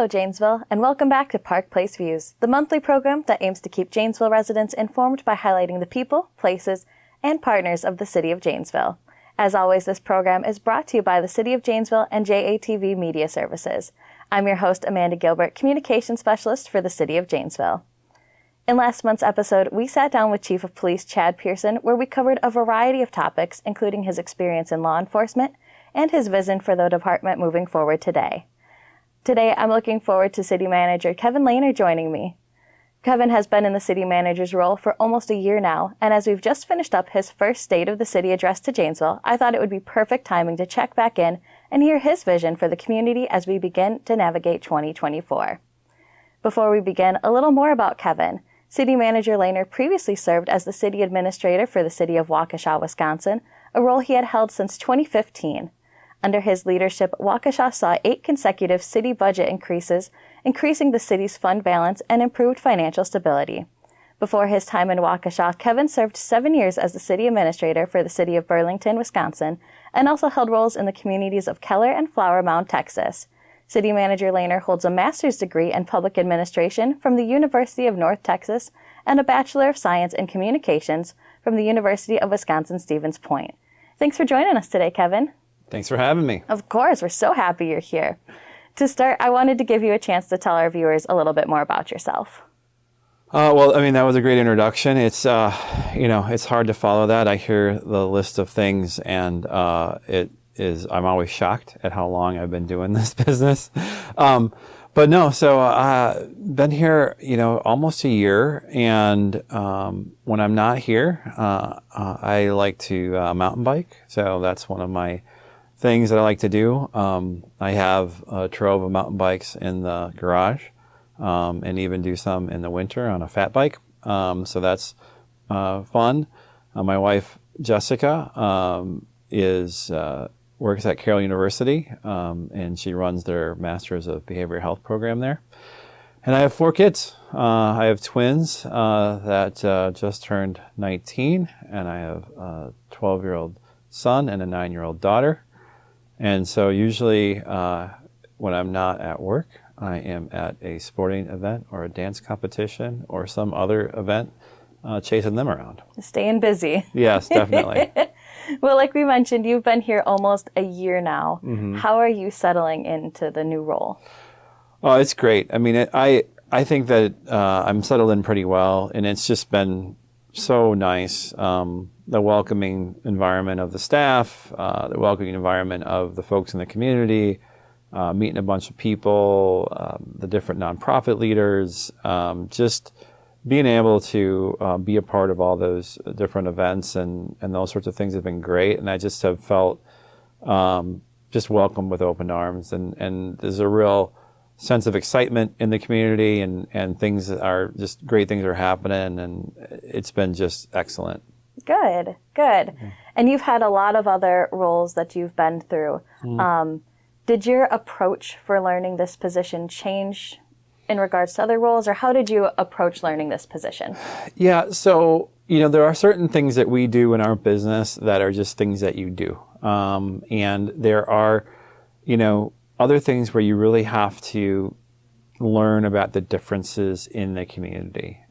Hello, Janesville, and welcome back to Park Place Views, the monthly program that aims to keep Janesville residents informed by highlighting the people, places, and partners of the City of Janesville. As always, this program is brought to you by the City of Janesville and JATV Media Services. I'm your host, Amanda Gilbert, Communications Specialist for the City of Janesville. In last month's episode, we sat down with Chief of Police Chad Pearson, where we covered a variety of topics, including his experience in law enforcement and his vision for the department moving forward today. Today, I'm looking forward to City Manager Kevin Lahner joining me. Kevin has been in the City Manager's role for almost a year now, and as we've just finished up his first State of the City address to Janesville, I thought it would be perfect timing to check back in and hear his vision for the community as we begin to navigate 2024. Before we begin, a little more about Kevin. City Manager Lahner previously served as the City Administrator for the City of Waukesha, Wisconsin, a role he had held since 2015. Under his leadership, Waukesha saw 8 consecutive city budget increases, increasing the city's fund balance and improved financial stability. Before his time in Waukesha, Kevin served 7 years as the city administrator for the city of Burlington, Wisconsin, and also held roles in the communities of Keller and Flower Mound, Texas. City Manager Lahner holds a master's degree in public administration from the University of North Texas and a Bachelor of Science in Communications from the University of Wisconsin-Stevens Point. Thanks for joining us today, Kevin. Thanks for having me. Of course, we're so happy you're here. To start, I wanted to give you a chance to tell our viewers a little bit more about yourself. Well, I mean, that was a great introduction. It's, it's hard to follow that. I hear the list of things, and I'm always shocked at how long I've been doing this business. But no, so been here, almost a year, and when I'm not here, I like to mountain bike. So that's one of my things that I like to do. I have a trove of mountain bikes in the garage, and even do some in the winter on a fat bike. So that's fun. My wife, Jessica, works at Carroll University, and she runs their Masters of Behavioral Health program there. And I have 4 kids. I have twins that just turned 19, and I have a 12-year-old son and a 9-year-old daughter. And so usually when I'm not at work, I am at a sporting event or a dance competition or some other event, chasing them around. Staying busy. Yes, definitely. Well, like we mentioned, you've been here almost a year now. Mm-hmm. How are you settling into the new role? Oh, it's great. I mean, I think that I'm settled in pretty well, and it's just been so nice. The welcoming environment of the staff, the welcoming environment of the folks in the community, meeting a bunch of people, the different nonprofit leaders, just being able to be a part of all those different events and those sorts of things have been great. And I just have felt just welcomed with open arms. And there's a real sense of excitement in the community, and things are just great things are happening, and it's been just excellent. Good. Yeah. And you've had a lot of other roles that you've been through. Did your approach for learning this position change in regards to other roles, or how did you approach learning this position? Yeah, so, there are certain things that we do in our business that are just things that you do. And there are, other things where you really have to learn about the differences in the community,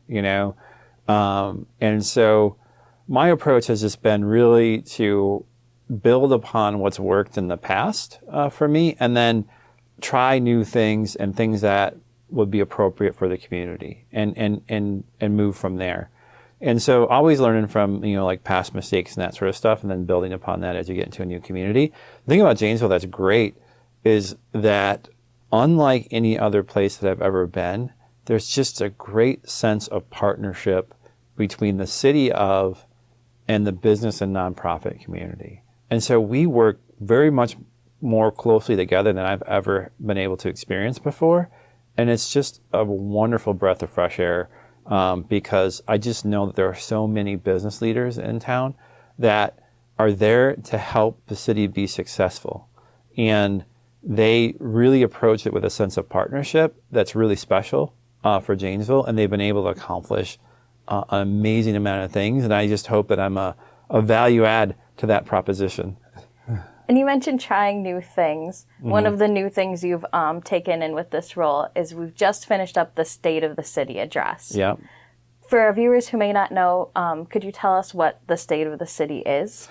And so my approach has just been really to build upon what's worked in the past for me, and then try new things and things that would be appropriate for the community, and move from there. And so always learning from, like past mistakes and that sort of stuff, and then building upon that as you get into a new community. The thing about Janesville that's great is that unlike any other place that I've ever been, there's just a great sense of partnership between the city of and the business and nonprofit community. And so we work very much more closely together than I've ever been able to experience before. And it's just a wonderful breath of fresh air, because I just know that there are so many business leaders in town that are there to help the city be successful. And they really approach it with a sense of partnership that's really special for Janesville, and they've been able to accomplish an amazing amount of things. And I just hope that I'm a value add to that proposition. And you mentioned trying new things. One of the new things you've taken in with this role is we've just finished up the State of the City address. Yeah. For our viewers who may not know, could you tell us what the State of the City is?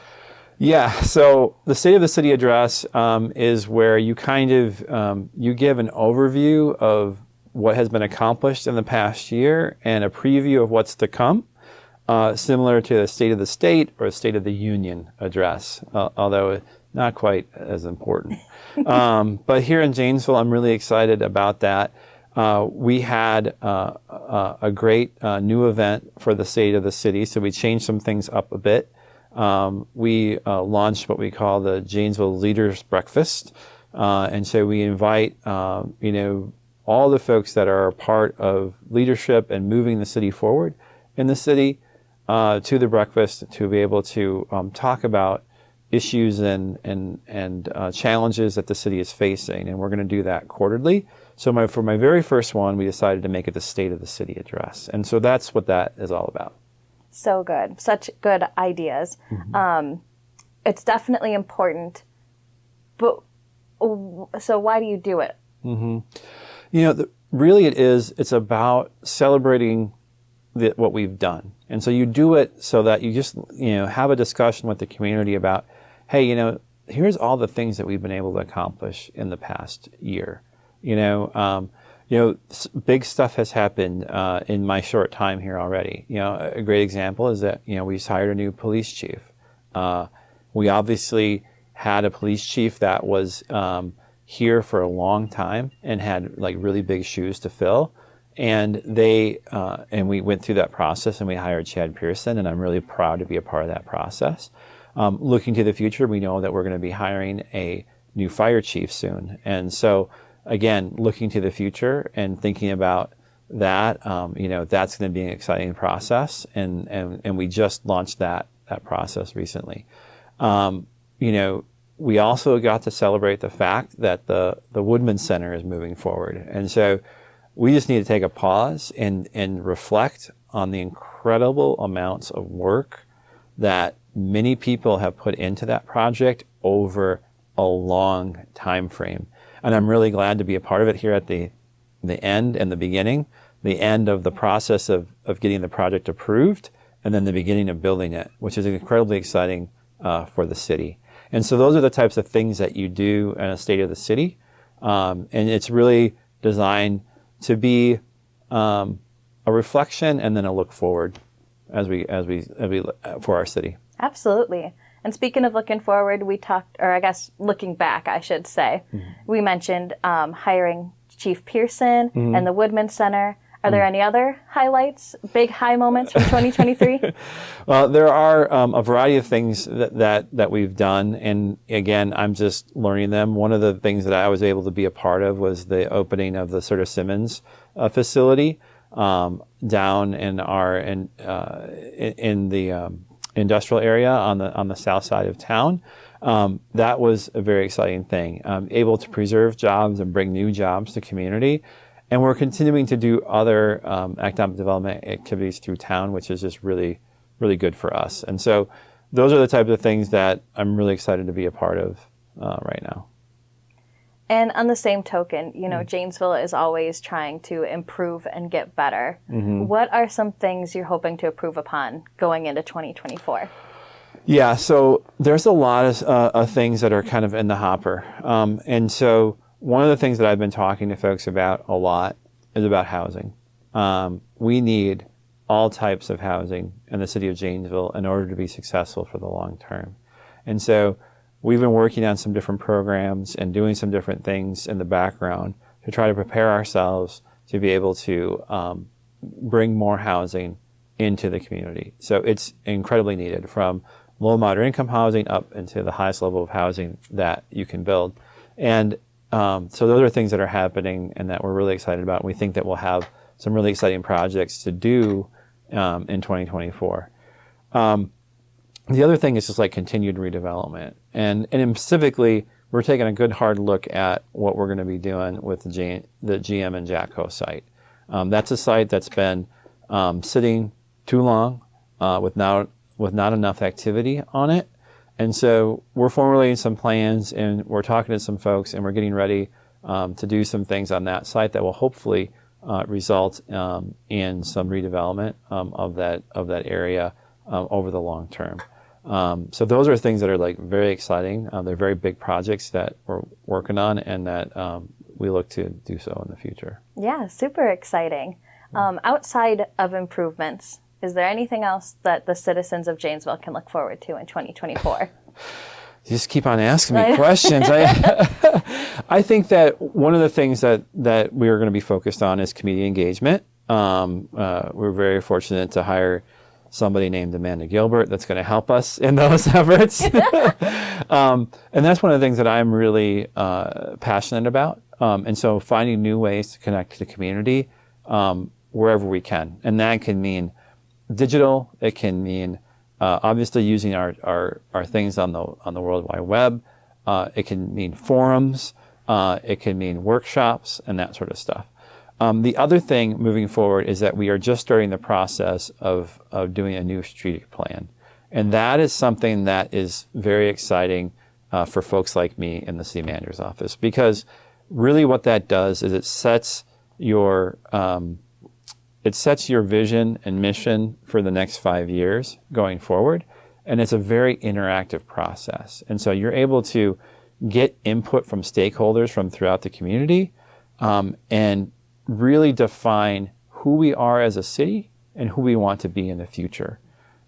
Yeah, so the State of the City address is where you kind of, you give an overview of what has been accomplished in the past year and a preview of what's to come, similar to the State of the State or State of the Union address, although not quite as important. But here in Janesville, I'm really excited about that. We had a great new event for the State of the City, so we changed some things up a bit. We launched what we call the Janesville Leaders Breakfast, and so we invite all the folks that are a part of leadership and moving the city forward in the city to the breakfast to be able to talk about issues and challenges that the city is facing, and we're going to do that quarterly. So for my very first one, we decided to make it the State of the City address, and so that's what that is all about. So good. Such good ideas. It's definitely important, but so why do you do it? Really it's about celebrating what we've done. And so you do it so that you just, have a discussion with the community about, hey, here's all the things that we've been able to accomplish in the past year. Big stuff has happened in my short time here already. A great example is that, we hired a new police chief. We obviously had a police chief that was here for a long time and had really big shoes to fill. And we went through that process and we hired Chad Pearson, and I'm really proud to be a part of that process. Looking to the future, we know that we're going to be hiring a new fire chief soon. And so, again, looking to the future and thinking about that, that's going to be an exciting process. And we just launched that process recently. We also got to celebrate the fact that the Woodman Center is moving forward. And so we just need to take a pause and reflect on the incredible amounts of work that many people have put into that project over a long time frame. And I'm really glad to be a part of it here at the end and the beginning, the end of the process of getting the project approved, and then the beginning of building it, which is incredibly exciting for the city. And so those are the types of things that you do in a State of the City. And it's really designed to be a reflection and then a look forward as we for our city. Absolutely. And speaking of looking forward, we talked, or I guess looking back, I should say, we mentioned hiring Chief Pearson and the Woodman Center. Are there any other highlights, big high moments from 2023? Well, there are a variety of things that we've done, and again, I'm just learning them. One of the things that I was able to be a part of was the opening of the Serta Simmons facility down in the industrial area on the south side of town. That was a very exciting thing. Able to preserve jobs and bring new jobs to community. And we're continuing to do other economic development activities through town, which is just really, really good for us. And so those are the types of things that I'm really excited to be a part of right now. And on the same token, Janesville is always trying to improve and get better. What are some things you're hoping to improve upon going into 2024? Yeah, so there's a lot of things that are kind of in the hopper. And so one of the things that I've been talking to folks about a lot is about housing. We need all types of housing in the city of Janesville in order to be successful for the long term. And so we've been working on some different programs and doing some different things in the background to try to prepare ourselves to be able to bring more housing into the community. So it's incredibly needed, from low moderate income housing up into the highest level of housing that you can build. And so those are things that are happening and that we're really excited about. And we think that we'll have some really exciting projects to do in 2024. The other thing is just continued redevelopment. And specifically, we're taking a good hard look at what we're going to be doing with the GM and Jatco site. That's a site that's been sitting too long with not enough activity on it. And so we're formulating some plans, and we're talking to some folks, and we're getting ready to do some things on that site that will hopefully result in some redevelopment of that area over the long term. So those are things that are like very exciting. They're very big projects that we're working on, and that we look to do so in the future. Yeah, super exciting. Outside of improvements, is there anything else that the citizens of Janesville can look forward to in 2024? You just keep on asking me questions. I think that one of the things that we are going to be focused on is community engagement. We're very fortunate to hire somebody named Amanda Gilbert that's going to help us in those efforts. And that's one of the things that I'm really passionate about. And so finding new ways to connect to the community wherever we can. And that can mean digital. It can mean obviously using our things on the World Wide Web. It can mean forums. It can mean workshops and that sort of stuff. The other thing moving forward is that we are just starting the process of doing a new strategic plan. And that is something that is very exciting for folks like me in the city manager's office, because really what that does is it sets your vision and mission for the next 5 years going forward. And it's a very interactive process. And so you're able to get input from stakeholders from throughout the community and really define who we are as a city and who we want to be in the future.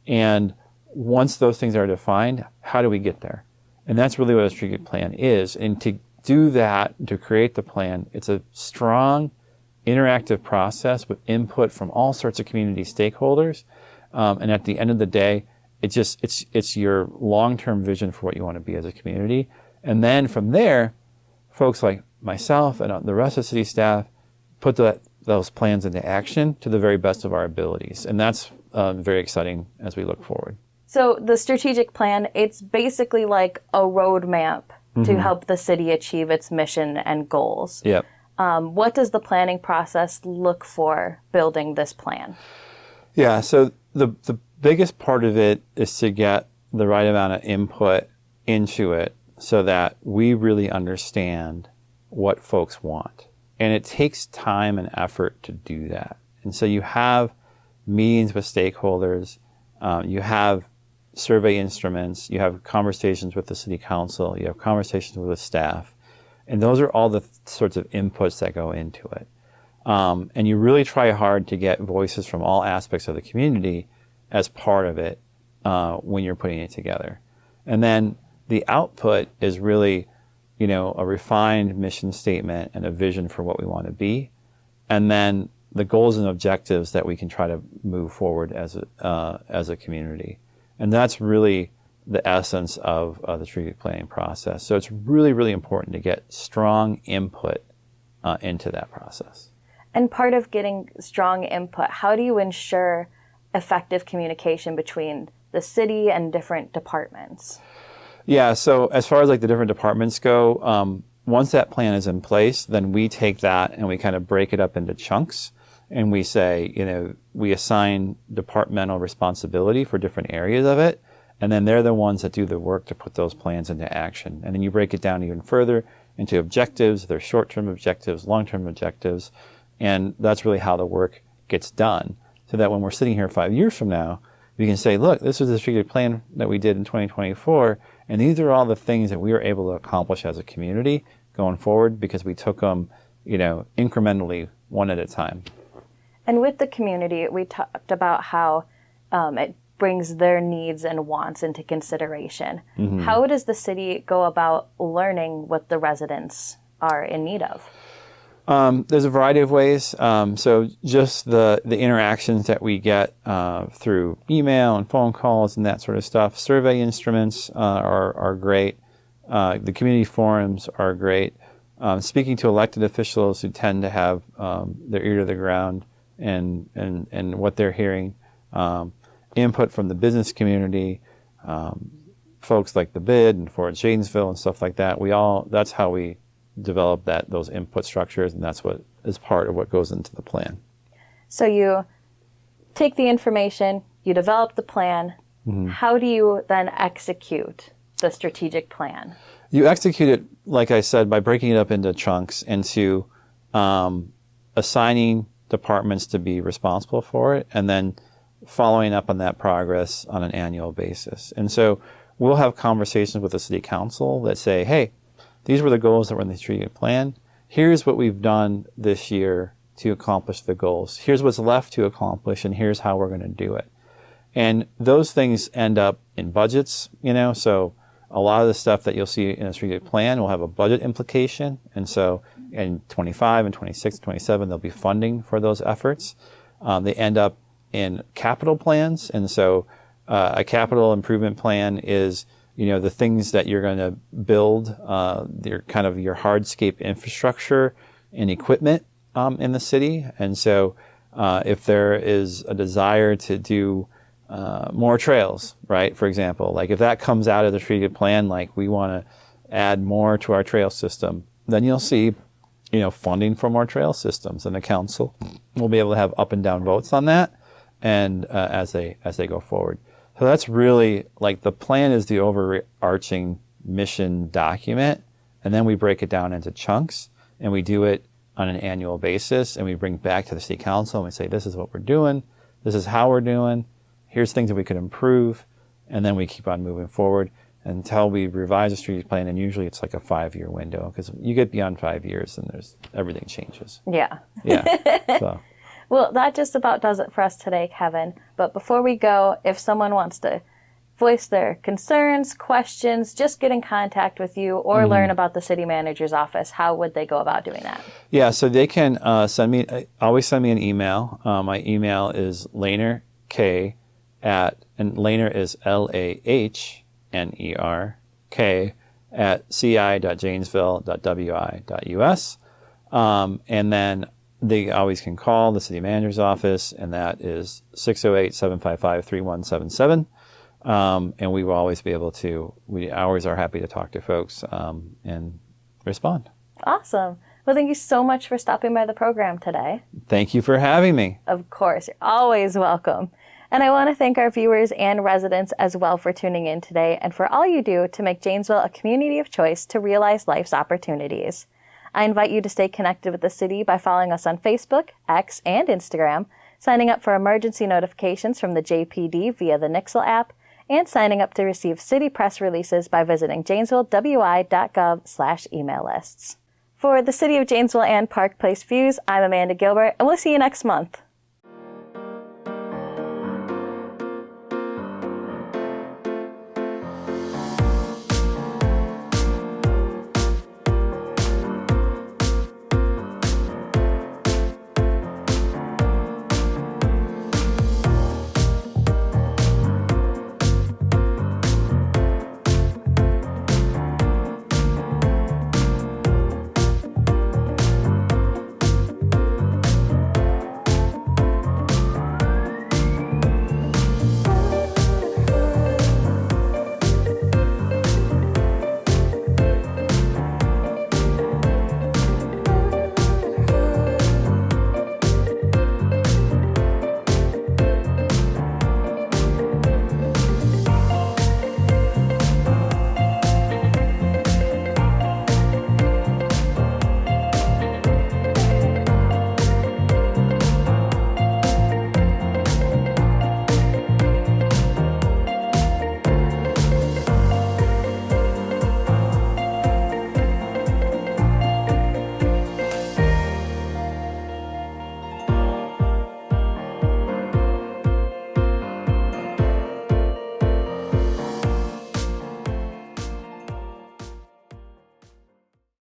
And once those things are defined, how do we get there? And that's really what a strategic plan is. And to do that, to create the plan, it's a strong, interactive process with input from all sorts of community stakeholders. And at the end of the day, it's your long-term vision for what you want to be as a community. And then from there, folks like myself and the rest of the city staff put those plans into action to the very best of our abilities. And that's very exciting as we look forward. So the strategic plan, it's basically like a roadmap to help the city achieve its mission and goals. Yep. What does the planning process look for building this plan? Yeah, so the biggest part of it is to get the right amount of input into it so that we really understand what folks want. And it takes time and effort to do that. And so you have meetings with stakeholders, you have survey instruments, you have conversations with the city council, you have conversations with the staff. And those are all the sorts of inputs that go into it. And you really try hard to get voices from all aspects of the community as part of it when you're putting it together. And then the output is really, a refined mission statement and a vision for what we want to be. And then the goals and objectives that we can try to move forward as a community. And that's really the essence of the strategic planning process. So it's really, really important to get strong input into that process. And part of getting strong input, how do you ensure effective communication between the city and different departments? Yeah, so as far as like the different departments go, once that plan is in place, then we take that and we kind of break it up into chunks. And we say, we assign departmental responsibility for different areas of it. And then they're the ones that do the work to put those plans into action. And then you break it down even further into objectives. There's short-term objectives, long-term objectives. And that's really how the work gets done. So that when we're sitting here 5 years from now, we can say, look, this was the strategic plan that we did in 2024. And these are all the things that we were able to accomplish as a community going forward because we took them, incrementally one at a time. And with the community, we talked about how it brings their needs and wants into consideration. Mm-hmm. How does the city go about learning what the residents are in need of? There's a variety of ways. So just the interactions that we get through email and phone calls and that sort of stuff. Survey instruments are great. The community forums are great. Speaking to elected officials who tend to have their ear to the ground and what they're hearing. Input from the business community, folks like the BID and Fort Janesville and stuff like that. That's how we develop those input structures, and that's what is part of what goes into the plan. So you take the information, you develop the plan. Mm-hmm. How do you then execute the strategic plan? You execute it, like I said, by breaking it up into chunks, into assigning departments to be responsible for it, and then following up on that progress on an annual basis. And so we'll have conversations with the city council that say, hey, these were the goals that were in the strategic plan. Here's what we've done this year to accomplish the goals. Here's what's left to accomplish, and here's how we're going to do it. And those things end up in budgets, so a lot of the stuff that you'll see in a strategic plan will have a budget implication. And so in 25 and 26 and 27, there'll be funding for those efforts. They end up in capital plans. And so a capital improvement plan is, the things that you're going to build, your hardscape infrastructure and equipment in the city. And so if there is a desire to do more trails, right? For example, like if that comes out of the strategic plan, like we want to add more to our trail system, then you'll see, funding for more trail systems, and the council will be able to have up and down votes on that, and as they go forward. So that's really like the plan is the overarching mission document, and then we break it down into chunks, and we do it on an annual basis, and we bring back to the city council and we say, this is what we're doing, this is how we're doing. Here's things that we could improve, and then we keep on moving forward until we revise the strategic plan, and usually it's like a 5-year window, because you get beyond 5 years and everything changes. Yeah. So. Well, that just about does it for us today, Kevin. But before we go, if someone wants to voice their concerns, questions, just get in contact with you or learn about the city manager's office, how would they go about doing that? Yeah, so they can always send me an email. My email is Lahner, and Lahner is LAHNER at ci.janesville.wi.us. And then they always can call the city manager's office, and that is 608-755-3177. And we will always be able to, we always are happy to talk to folks and respond. Awesome. Well, thank you so much for stopping by the program today. Thank you for having me. Of course, you're always welcome. And I want to thank our viewers and residents as well for tuning in today and for all you do to make Janesville a community of choice to realize life's opportunities. I invite you to stay connected with the city by following us on Facebook, X, and Instagram, signing up for emergency notifications from the JPD via the Nixle app, and signing up to receive city press releases by visiting janesville.wi.gov/email lists. For the City of Janesville and Park Place Views, I'm Amanda Gilbert, and we'll see you next month.